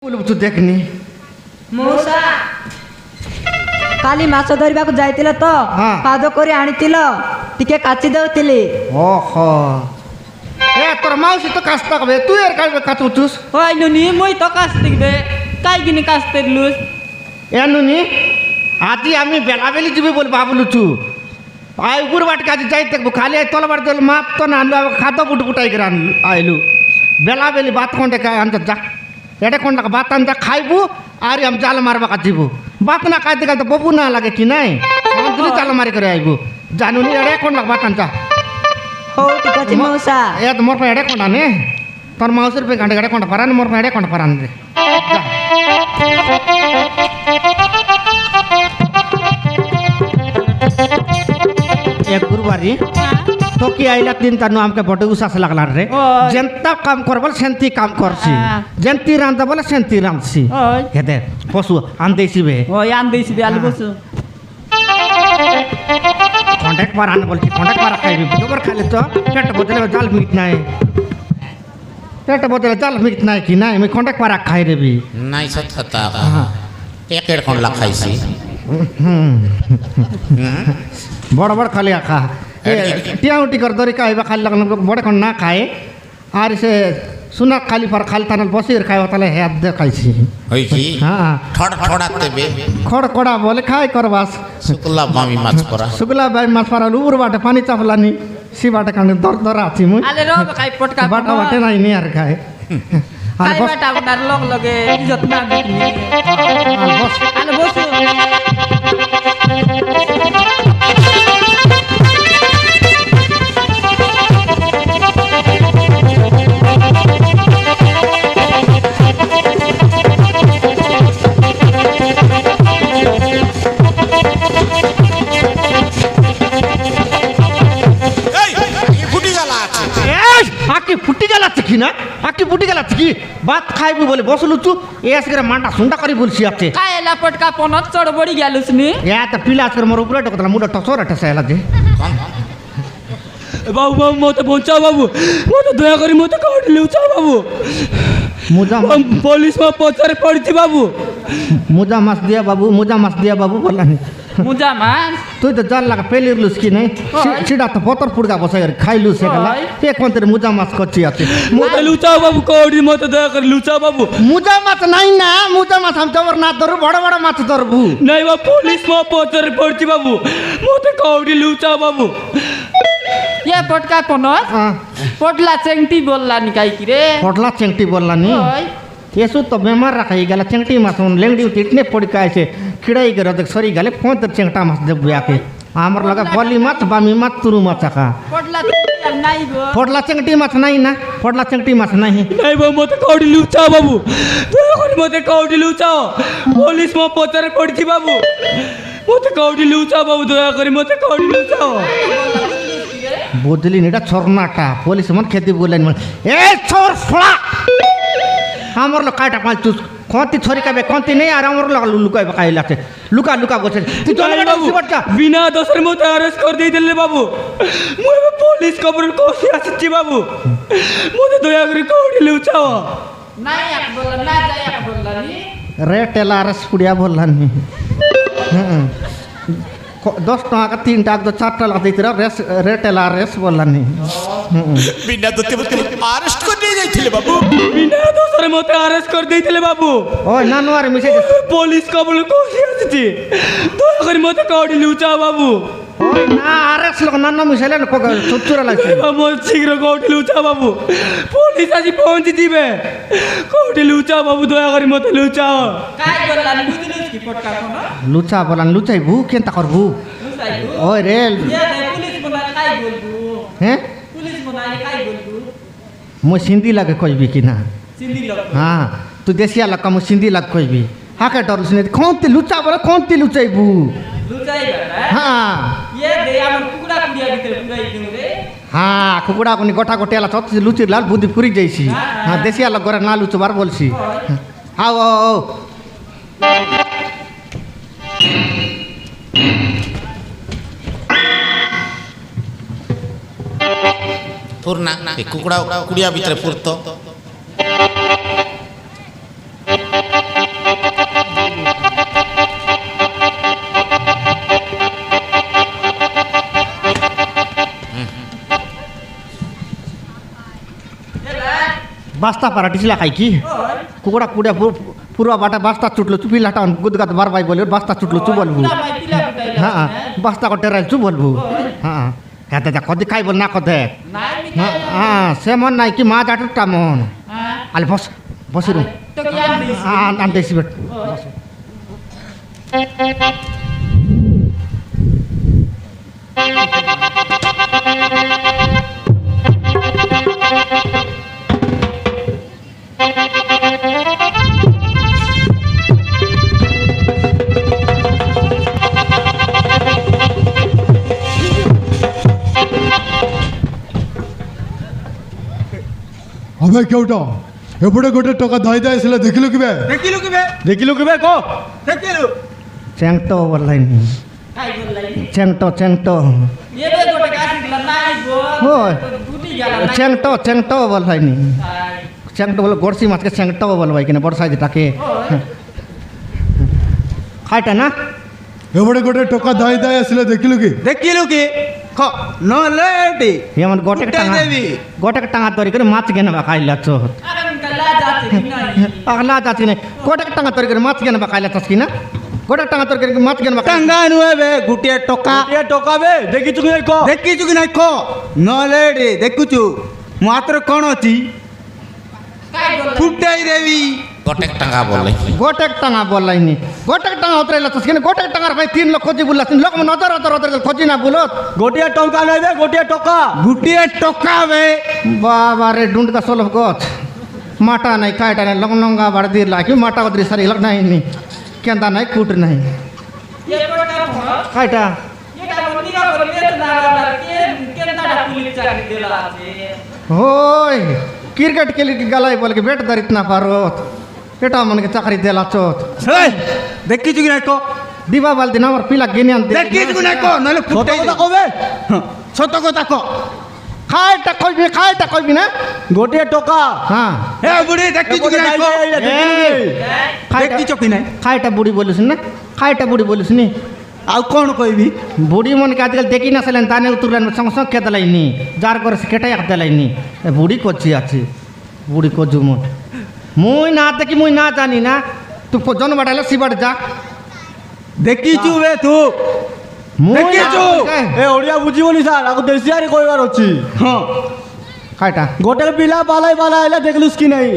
ତୁ ଦେଖନି ମଉସା କାଲି ମାଛ ଧରିବାକୁ ଯାଇଥିଲ ତ ହଁ। ପାଦ କରି ଆଣିଥିଲ ଟିକେ କାଚି ଦେଉଥିଲି। ଓହୋ ଏ ତୋର ମାଉସୀ ତ କାସ୍ତା କବେ ତୁ এর কাছে কাটুছুস হয়নি মই তো কাছ দেখবে কাইগিনি কাছ দেখলুস এনুনি আজি আমি বেলাবেলি যাবে বলে ভাবলুছু আই উপর বাট কাজে যাই দেখবো খালি আই তলবার দল মাপ তো না আনলু খাদ্য বুট বুটাই করে আইলু বেলাবেলি ভাত খন্ডে আনতে যা এটা খন্ডা ভাত আনতে খাইবু আর আমি জাল মারবা কাজিবু ভাত না খাইতে খাইতে ববু না লাগে কি নাই আমি জাল মারি করে আইবু জানুনি এড়ে খন্ডা ভাত আনতা ହଉ ଠିକ ଅଛି ମଉସା। ଏ ମୋର୍ ପାଇଁ ଏଡ଼େ ଖଣ୍ଡା ନେ ତୋର ମାଉସୀର ପାଇଁ ଗାଣ୍ଡେ ଗାଡ଼େ ଖଣ୍ଡା ପାରାନି ମୋର୍ ପାଇଁ ଏଡ଼େ ଖଣ୍ଡା ପାରାନି ରେ ଏ ଗୁରୁବାରୀ তো কি আইলা তিন তানু আমকে বড় উসাস লাগলা রে যেন্তা কাম করবল সেন্তি কাম করছি যেন্তি রান্ধা বলে সেন্তি রান্ধছি ওই হেদে পশু আনদেছি বে ওই আন দিছি বে আলু বসু কন্টাক্ট পারান বলছি কন্টাক্ট পারা খাইবি বরাবর খাইলে তো পেট বদলে জাল মিট নাই পেট বদলে জাল মিট নাই কি নাই আমি কন্টাক্ট পারা খাই রেবি নাই সত্যতা একের কোন লাখাইছি বড় বড় খালি আখা টিয়াউটি কর দরি খাইবা খালি লাগন বড় কোন না খায় আর সে সুনা খালি পর খালি তানল বসির খাইবা তাহলে হেদ দে খাইছি হইছি হ্যাঁ ঠড় ঠড়াতে বে খড় কড়া বলে খাই করবাস শুকলা বামি মাছ পড়া শুকলা বাই মাছ পারা উপর বাটে পানি চাপলানি সি বাটে কানে দর দর আছি মুই আলে রব কাই পটকা বাটা বাটে নাই নি আর খায় আর কাই বস বাটা উনার লগ লগে ইজ্জত না বিকনি আর বস আলে বসু আকি ফুটি গেলাচ্ছে কি না আকি ফুটি গেলাচ্ছে কি ভাত খাইবি বলে বসলু তু এ আজকে মানটা সুন্ডা করি বলছি আছে কাইলা পটকা পনত চড় বড়ি গেলুস নি এ তা পিলা আজকে মোর উপরে টকতলা মুডা টসরা টসাইলা যে বাবু বাবু মতো পৌঁছাও বাবু মতো দয়া করে মতো কাউটি লেউছাও বাবু মুজা পুলিশ মা পচারে পড়ছি বাবু মুজা মাছ দিয়া বাবু বললানি মুজা মাছ তুই তো জাল লাগা পেলিরলুস কি নাই সিডা তো পতর পুড়গা বসাই খাইলু সেগলা এক মন্ত্রে মুজা মাছ করছি আছে মতো লুচাও বাবু কাউটি মতো দয়া করে লুচাও বাবু মুজা মাছ নাই না মুজা মাছ আমি জবর না ধরু বড় বড় মাছ ধরবু নাই বাবু পুলিশ মা পচারে পড়ছি বাবু মতো কাউটি লুচাও বাবু এ পটকা পনত পটলা চেংটি বললা নি কাই কি রে পটলা চেংটি বললানি ওই এসু তো বেমার রাখাই গেল চেংটি মাছ লেংড়ি ইটনে পড়ি কাছে খিড়াই গেল দেখ সরি গেলে ফোঁত চেংটা মাছ দেবু আকে আমার লগে বলি মাছ বামি মাছ তুরু মাছ আকা পটলা নাই গো পটলা চেংটি মাছ নাই না পটলা চেংটি মাছ নাই নাই বাবু মতো কাউটি লুচাও বাবু দয়া করে মতো কাউটি লুচাও পুলিশ মা পচারে পড়ছি বাবু মতো কাউটি লুচাও বাবু দয়া করে মতো কাউটি লুচাও বুঝলি এটা ছরনাটা পুলিশ মন খেতে বললেন এ ছর ফলা আমার লোক কাটা পাঁচ তুই কন্তি ছড়ি খাবে কন্তি নেই আর আমার লোক লুকাইবে খাই লাগছে লুকা লুকা বসে তুই চলে নাই বাবু বিনা দোষের মতো অ্যারেস্ট করে দিয়ে দিলে বাবু মুই এবার পুলিশ খবর কষি আসছি বাবু মতে দয়া করে কাউটি লুচাও নাই এক বললা না যাই এক বললা নি রে টেলারস পুড়িয়া বললানি 10 টাকা 3 টাকা 4 টাকা দিতে রে টেলারস বললানি বিনা দতে আরেস্ট করে দিয়ে যাইছিলে বাবু বিনা দোষের মতো অ্যারেস্ট করে দিয়ে দিলে বাবু ওই নানু আর মিশে পুলিশ খবর কষি আসছি দয়া করে মতে কাউটি লুচাও বাবু ওই না আরেস লোক নানু মিশাইলে চুচুরা লাগছে আমার শীঘ্র কাউটি লুচাও বাবু পুলিশ আসি পৌঁছে দিবে কাউটি লুচাও বাবু দয়া করে মতো লুচাও কাই বললা নি বুঝলিস কি পটকা পনত লুচা বলান লুচাইবু কেনতা করবু লুচাইবু ওই রে এ পুলিশ বলা কাই বলবু হ্যাঁ পুলিশ বলা কাই বলবু মই সিন্ধি লাগে কইবি কি না সিন্ধি লোক হ্যাঁ তুই দেশিয়া লাগা মই সিন্ধি লাগ কইবি হাকে ডরলস নে কোনতে লুচা বলে কোনতে লুচাইবু লুচাইবা হ্যাঁ ये दे আমার কুকুড়া কুড়িয়া ভিতরে পুরাই দিউ রে হ্যাঁ কুকুড়া কোনি গোটা গোটেলা চত লুচি লাল বুদ্ধি পুরি যাইছি হ্যাঁ দেশিয়া লাগ করে না লুচবার বলছি আও আও पूर्णा कुकड़ा कुड़िया भीतर पुरतो বাস্তা পারাটিছিলা খাই কি কুকুড়া কুড়িয়া পুরা বাটা বাস্তা চুটলো চু পিলাটা গুদগাত বারবাই বলি বাস্তা চুটলো চু বলবু হ্যাঁ বাস্তা কটে রাই চু বলবু হ্যাঁ হ্যাঁ দাদা কদি খাই বল না কদে হ্যাঁ হ্যাঁ সে মন নাই কি মা জাটুটা মন আলে বস বসিরু হ্যাঁ আনতেছি বেট হবে কেউটা এপটে গোটে টাকা ধাই দেয় আসলে দেখিলু কিবে দেখিলু কিবে ক দেখিলু চেংটো বললাইনি চেংটো চেংটো হয় চেংটো বললাইনি চেংটো বলে গড়সি মাছকে চেংটো বলবাই কিনা বড় সাইজটাকে খাইটা না এপটে গোটে টাকা ধাই দেয় আসলে দেখিলু কি দেখিলু কি খ নহলে এটি এমন গোটেক টাঙা তৈরি করে মাছ কেনে বা খাইলা চোত আগলা যাচ্ছি না গোটেক টাঙা তৈরি করে মাছ কেনে বা খাইলা চাস কিনা গোটেক টাঙা তৈরি করে মাছ কেনে বা টাঙ্গা নুয়ে বে গুটিয়ে টকা বে দেখিছু কি নাই ক দেখিছু কি নাই ক নহলে এটি দেখুছু মাত্র কোন ଅଛି ফুটাই দেবি গোটেক টাকা বললাই গোটেক টাঙা বললাইনি গোটেক টাঙা উতরাইলা চাস কিনা গোটেক টাঙার ভাই 3 লোক খোঁজি বুলাস লোক নজর অতর অতর খোঁজি না বুলত গোটিয়ে টঙ্কা নেবে গোটিয়ে টকা বে বাবা রে ডুন্ডকা সোলভ গছ মাটা নাই কাইটা নাই লঙ্গা বাড় দিয়ে লাকি মাটা ওদ্রি সারি লগ নাই নি কেন্দা নাই কুট নাই কাইটা होय क्रिकेट खेली की गलाई बोल के बेट दरित ना पारोत बेटा मन के चाकरी देला चोत দেখিছু কি নাই ক दिवा बाल दिन और पिला गिनियन दे দেখিছু কি নাই ক নহলে ফুটাই কথা কবে ছোট কথা ক খাইটা কইবি না গোটিয়ে টকা হ্যাঁ এ বুড়ি দেখিছু কি নাই ক দেখিছু কি নাই খাইটা বুড়ি বলিস না খাইটা বুড়ি বলিস নি ଆଉ କ'ଣ କହିବି ବୁଢ଼ୀ ମନକେ ଆଜିକାଲି ଦେଖି ନା ସାରିଲେନି ତାନେ ଉତରିଲାନି ସଙ୍ଗେ ସଙ୍ଗେ କେ ଦେଲାଇନି ଯାର করে কেটাই এক দেলাইনি বুড়ি করছি আছে বুড়ি কজু মুই না দেখি মুই না জানি না তুই জন বাড়াইলে সিবাড় যা ଦେଖିଛୁ ବେ ତୁ মুই ଦେଖିଛୁ ଏ ଓଡ଼ିଆ ବୁଝିବନି ସାର୍ ଆକୁ ଦେଶିଆରେ କହିବାର ଅଛି ହଁ ଖାଇଟା ଗୋଟେ ପିଲା ବାଲାଇ ଆଇଲା ଦେଖିଲୁସ୍ କି ନାହିଁ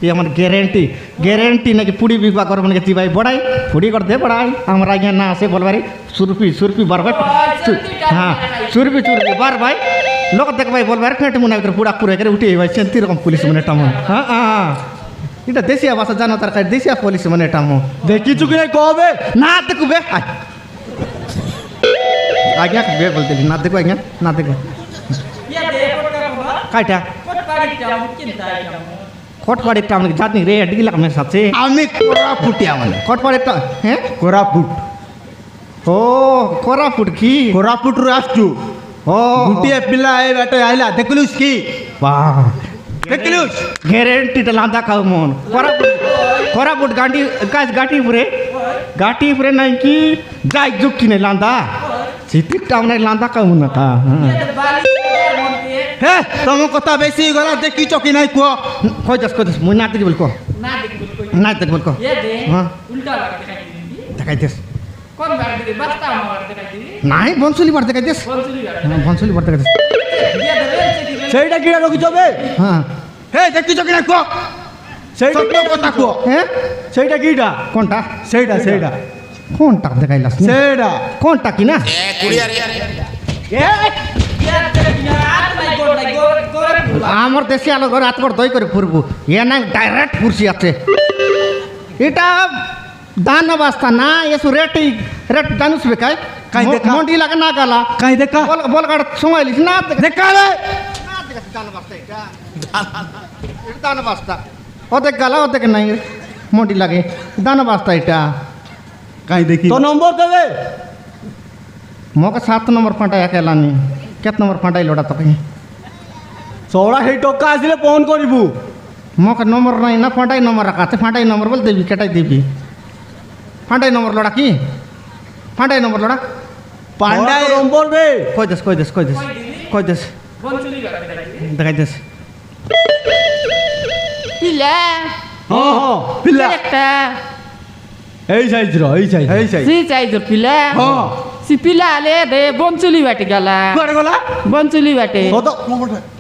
ये मन गारंटी ना कि पूड़ी भी कर मन के भाई बड़ाई पूड़ी कर दे बड़ाई हमारा यहाँ ना से बोलबारी सुरपी बार भाई हाँ सुरपी बार भाई लोग देख भाई बोलबार फेंट मुना पूरा पूरा कर उठी भाई सेंती रकम पुलिस मने टामो हाँ हाँ इटा देशिया भाषा जानो तार देशिया पुलिस मने टामो ଦେଖିଛୁ କି ନାହିଁ कहबे ना देखो बे आज्ञा बे बोलते ना देखो आज्ञा ना देखो काटा कोटपाड़ी टाउन की जातनी रे अड्डी लग में साथे ଆମେ କୋରାପୁଟିଆ ମାନେ कोटपाड़ी टाउन हैं କୋରାପୁଟ ओ कोरापुट की କୋରାପୁଟରୁ ଆସିଛୁ ओ ଗୋଟିଏ ପିଲା ଏ ବାଟ ଆଇଲା ଦେଖିଲୁସ୍ କି वाह ଦେଖିଲୁସ୍ गारंटी तो लांदा खाओ मोन कोरापुट गाटी पुरे नहीं की जाय जुक की नहीं लांदा सिटी टाउन नहीं लांदा खाओ ना था ହେ ତମ କଥା ବେଶୀ ଗଲା ଦେଖିଛ କି ନାହିଁ କୁହ कोई दस मुझे ना बोल को ना बोल को हाँ दिखाई देस नहीं बंसुली बढ़ दिखाई देस बंसुली बढ़ दिखाई देस ସେଇଟା କିଟା ରଖିଛ ବେ हाँ ହେ ଦେଖିଛ କି ନାହିଁ କୁହ ସେଇଟା କଥା କୁହ हैं ସେଇଟା କିଟା कौन टा ସେଇଟା कौन टा दिखाई लास ସେଇଟା कौन टा की ना এ কুড়িয়া রে আমার দেশে আলো ঘর হাত করে দই করে ফুরবু এ না ডাইরেক্ট ফুরসি আছে এটা দান অবস্থা না এসু রেট জানুস বেকাই কাই দেখা? মন্ডি লাগে না গালা କାହିଁ ଦେଖା বল গাড় সময়লিস না ଦେଖା ବେ দান অবস্থা এটা দান অবস্থা ওদেক গালা ওদেক নাই মন্ডি লাগে দান অবস্থা এটা କାହିଁ ଦେଖି ତୋ ନମ୍ବର ଦେବେ মোকে 7 নম্বর ফাঁটা একেলানি কেত নম্বর ফাঁটাই লোটা তো কहीं ସଉଳା ହେଇ ଟଙ୍କା ଆସିଲେ ଫୋନ୍ କରିବୁ মোকে নম্বর নাই না ফাঁটাই নম্বর রাখা আছে ফাঁটাই নম্বর বল দেবি কেটাই দেবি ফাঁটাই নম্বর লোড়া কি ফাঁটাই নম্বর লোড়া ପାଣ୍ଡା ନମ୍ବର ବେ কই দেশ দেখাই দেশ পিলা হ্যাঁ হ্যাঁ পিলা একটা এই সাইজ এই সাইজ সি চাইজর পিলা হ্যাঁ সি পিলা আলে দে বঞ্চুলি বাটে গেলা কুଆଡେ ଗଲା বঞ্চুলি বাটে ସତ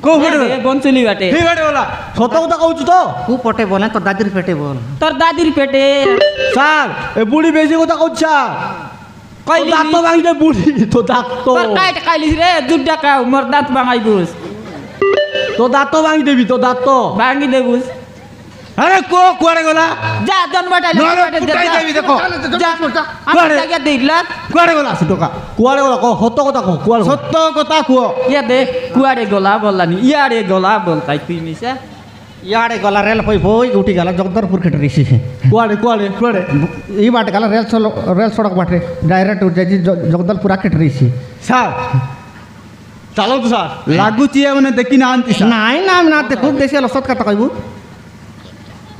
କୋଉ ପଟେ দে বঞ্চুলি বাটে ହେଇ ବାଟେ ଗଲା ସତ କଥା କହୁଛୁ ତ কু পটে বলে তো দাদির পেটে বল তোর দাদির পেটে ସାର୍ ଏ ବୁଢୀ ବେଶୀ କଥା କହୁଛି ସାର୍ ତୋ কইলি ଦାନ୍ତ ଭାଙ୍ଗିଦେ বুড়ি ତୋ দাঁত তোর কাইট কাইলিস রে দুধটা কাউ মোর দাঁত ভাঙাই বুস ତୋ ଦାঁତ ଭାଙ୍ଗିଦେବି ତୋ ଦାঁତ ভাঙি দে বুস ଆରେ କୁଆଡେ ଗଲା যা জন বাটাইলে ନହେଲେ ଫୁଟାଇ ଦେବି ଦେଖ আমি জায়গা দিলা କୁଆଡେ ଗଲା ସେ ଟୋକା କୁଆଡେ ଗଲା କହ ସତ କଥା କହ କୁଆଡେ ସତ କଥା କୁହ ইয়া দে কুয়ারে গলা বললানি ইয়ারে গলা বলতাই তুই মিশা ইয়াড়ে গলা রেল পই বই উঠি গেল জগদলপুর কেটে রিসি କୁଆଡେ କୁଆଡେ କୁଆଡେ এই বাটে গেল রেল সড়ক বাটে ডাইরেক্ট যাই জগদলপুর কেটে রিসি ସାର୍ ଚାଲନ୍ତୁ ସାର୍ ଲାଗୁଛି ଏମାନେ ଦେଖି ନାହାନ୍ତି ସାର୍ নাই না আমি না দেখু দেশি আলো সৎ কথা কইবু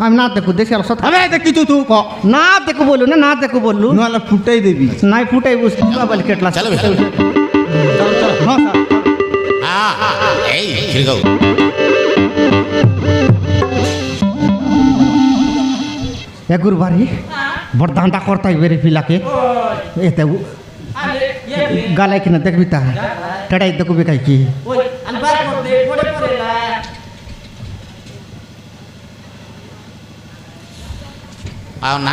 আমি না দেখু দেশি আলো সৎ ଆମେ ଦେଖିଛୁ ତୁ କହ না দেখু বলু না দেখু বললু ନହେଲେ ଫୁଟେଇ ଦେବି নাই ফুটাই বুঝতে বলে কেটলা চলো ହଁ ସାର୍ এই ফিরে যাও এগুর বাড়ি বর্দানটা করতাই বেরে ফিলাকে এতে গালাই কিনা দেখবি তা টেড়াই দেখবি কাই কি ওই আলবার করতে পড়ে পড়েলা আও না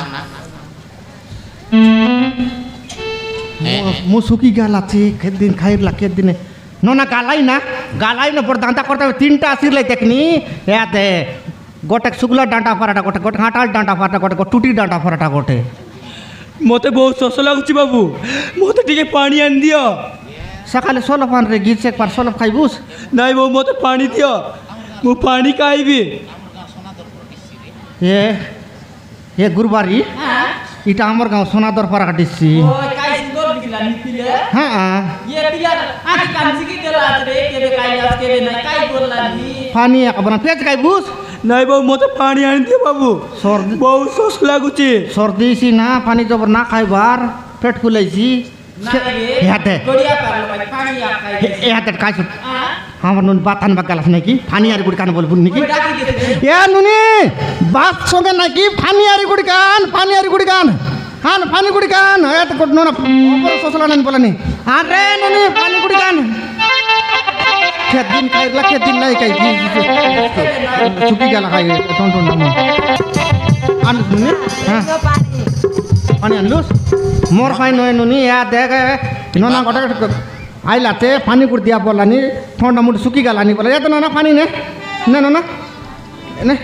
মু সুকি গাল আছে খেদিন খাইরলা খেদিনে না গালাই না বর্দানটা করতে তিনটা আসিরলাই দেখনি এতে গোটে শুকলা ডাঁটা ফারাটা গোটে গোটে হাঁটাল ডাঁটা ফারাটা গোটে টুটি ডাঁটা ফারাটা গোটে ମୋତେ ବହୁତ ଶୋଷ ଲାଗୁଛି ବାବୁ ମୋତେ ଟିକେ ପାଣି ଆଣିଦିଅ সকালে ষোলো পানরে গিয়েছে একবার ষোলো খাইবুস ନାଇଁ ବୋଉ ମୋତେ ପାଣି ଦିଅ ମୁଁ ପାଣି ଖାଇବି এ এ গুরবারি এটা আমার গাঁও সোনাদর পাড়া কাটিছি ওই কাই সুন্দর দিলা নিপিলে হ্যাঁ ইয়ে পিলা আকি কানসি কি গেলা রে কেবে কাই আজকে রে নাই কাই বললানি পানি একবার পেঁচ খাইবুস ନାଇଁ ବୋଉ ମୋତେ ପାଣି ଆଣିଦିଅ ବାବୁ সর্দি ବହୁତ ଶୋଷ লাগুଛି সর্দিছি না পানি জবর না খাইবার পেট ফুলাইছি না রে হাতে গড়িয়া পারলো ভাই পানি আ খাই এ হাতে খাইছো আমার নুন বাতান বাগালাস নাকি ফানি আর গুড়ি কান বলবুন নাকি ওই ডাকি দিতে এ নুনি বাত সঙ্গে নাকি ফানি আর গুড়ি কান হান ফানি গুড়ি কান এত কোট নোনা ওপর সসলা নানি বলানি আরে নুনি ফানি গুড়ি কান খেদিন খাইলা খেদিন নাই খাই ছুটি গেল খাই টন টন নাম আনলুস নুনি হ্যাঁ পানি আনলুস মোর ফাই নয় নুনি ইয়া দেখ নোনা গোটা আইলাতে পানি করে দিয়া বললানি ঠন্ডা মুঠ শুকি গেলানি বলে এত না পানি নে না না না নে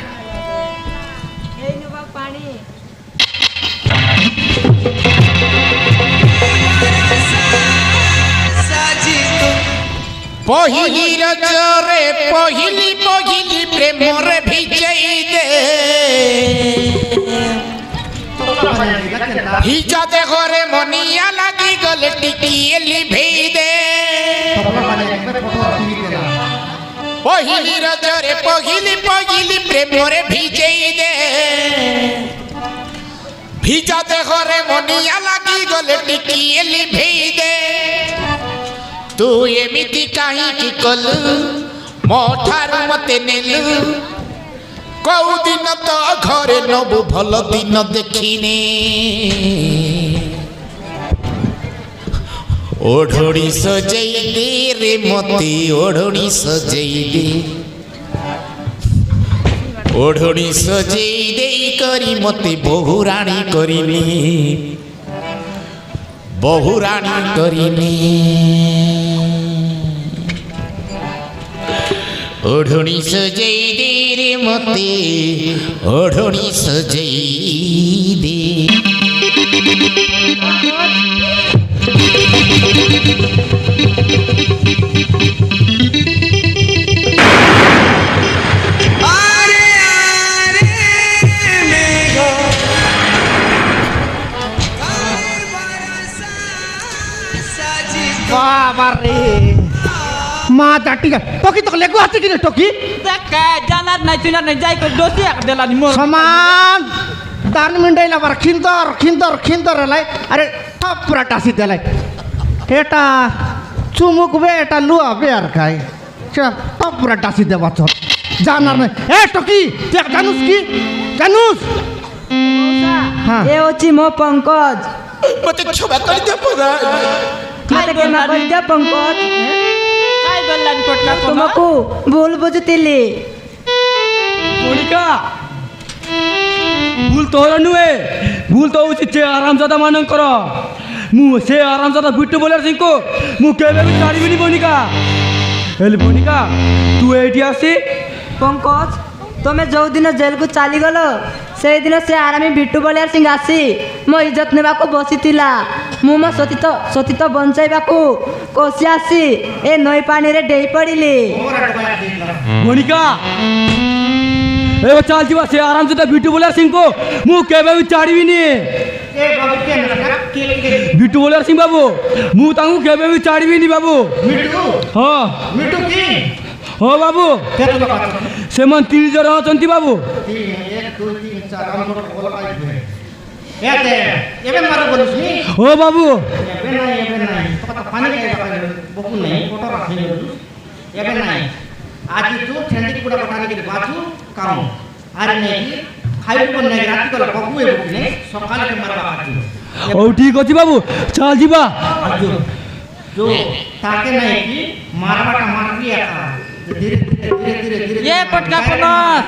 এই নেবা পানি পহিলি রজরে পহিলি পহিলি প্রেমরে ভিজাই দে ভিজাতে ঘরে মনিয়া লাগি গলে টিকিয়ে লিভেই দে পহিলি রজরে পহিলি পহিলি প্রেমরে ভিজাই দে ভিজাতে ঘরে মনিয়া লাগি গলে টিকিয়ে লিভেই দে তু এমিতি কাহিকি কলু ମୋ ଠାରୁ ମତେ ନେଲୁ କୋଉ ଦିନ ତ ଘରେ ନବୁ ଭଲ ଦିନ ଦେଖିନି ଓଢ଼ଣୀ ସଜେଇ ଦେ ରେ ମତେ ଓଢ଼ଣୀ ସଜେଇ ଦେ ଓଢ଼ଣୀ ସଜେଇ ଦେଇ କରି ମତେ ବହୁରାଣୀ କରିନି ବହୁରାଣୀ କରିନି ओढ़णी सजई दे रे मते ओढ़णी सजई दे বাবা রে মা জাটি টকি তো লেগু আছে কি রে টকি দেখা জানার নাই চিনার নাই যাই কই দোষি এক দেলানি মোর সমান দান মিন্ডাইলা বার খিন্দর খিন্দর খিন্দর লাই আরে থাপরা টাসি দেলাই এটা চুমুক বে এটা লুয়া বে আর খাই থাপরা টাসি দেবা চল জানার নাই এ টকি তুই জানুস কি জানুস হ্যাঁ এ হচ্ছে মো পঙ্কজ মতে ক্ষমা করে দে পরা মতে ক্ষমা করে দিও পঙ্কজ কাই বললাম পটকা পনস তোমাকে ভুল বুঝুଥିଲି মনিকা ভুল তোর নুয়ে ভুল তো উচিত সে আরামজাদা ମାନଙ୍କର ମୁଁ ସେ ଆରାମଜାଦା ବିଟୁ ବୋଲାର ସିଂକୁ ମୁଁ କେବେ ବି ଛାଡ଼ିବିନି ମନିକା ହେଲେ ମନିକା ତୁ ଏଇଠି ଆସି পঙ্কজ তুমি যেদিন জেলকু চালিগল সেইদিন সে আরামী বিট্টু বলিয়ার সিং আসি মো ইজ্জত নেবাকু বসিতিলা মু মো সতীত বঞ্চাইবাকু কোশি আসি এ নই পানিরে ডেই পড়িলি মনিকা ଏବେ ଚାଲିଯିବା ସେ ଆରାମଜାଦା ବିଟୁ ବୋଲାର ସିଂକୁ ମୁଁ କେବେ ବି ଛାଡ଼ିବିନି ଏ ବାବୁ କେ ନା କେ ବିଟୁ ବୋଲାର ସିଂ ବାବୁ ମୁଁ ତାଙ୍କୁ କେବେ ବି ଛାଡ଼ିବିନି ବାବୁ ମିଟୁ ହଁ ମିଟୁ কি ହଁ ବାବୁ କେତେ ଲୋକ ସେମାନେ 3 ଜଣ ଅଛନ୍ତି ବାବୁ 1 2 3 4 ଆମର ଭଲ ପାଇବେ এতে এবে মার বলিস নি ହଁ ବାବୁ এবে নাই কত পানি খাই বহু নাই ফটো রাখি এবে নাই আজ তু ঠেন্ডি কুড়া পটানি কে বাছু কাম আর নেই খাইব কোন নাই রাতি কল কবু এ বুঝনে সকালে কে মারবা আজু ହଉ ଠିକ ଅଛି ବାବୁ ଚାଲ ଯିବା আজু जो ताके नहीं कि मारवाटा मारबी एका धीरे धीरे ये पटका पनस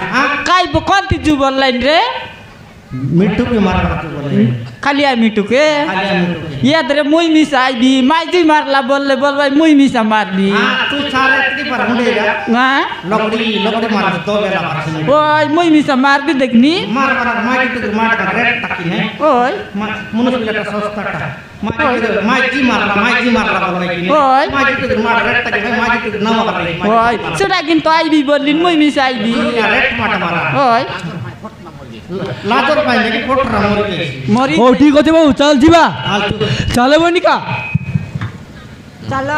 काई बकन तिजु बोललाइन रे मिट्टू के मारवा तू बोले खाली आ मिटू के खाली मिट्टू के ये दरे मुई मिस आईबी माइजी मारला बोलले बोलबाई मुई मिसा मारबी हां तू सारे इतनी पर हुंडेगा हां लकड़ी मार दो बेला मार ओय मुई मिसा मारबी देखनी मार मार तो मार का रेट तकी है ओय मनुष्य बिला सस्ता टा माइजी मारला बोले कि ओय माइजी तो मार रेट तकी है माइजी तो ना मार ओय सुडा किन तो आईबी बोलिन मुई मिस आईबी रेट मार मारा ओय लाजर पाइले कि फोट रामोर के मरी ହଉ ଠିକ ଅଛି ବାବୁ ଚାଲ ଯିବା हाल तू ଚାଲ ମନିକା চলো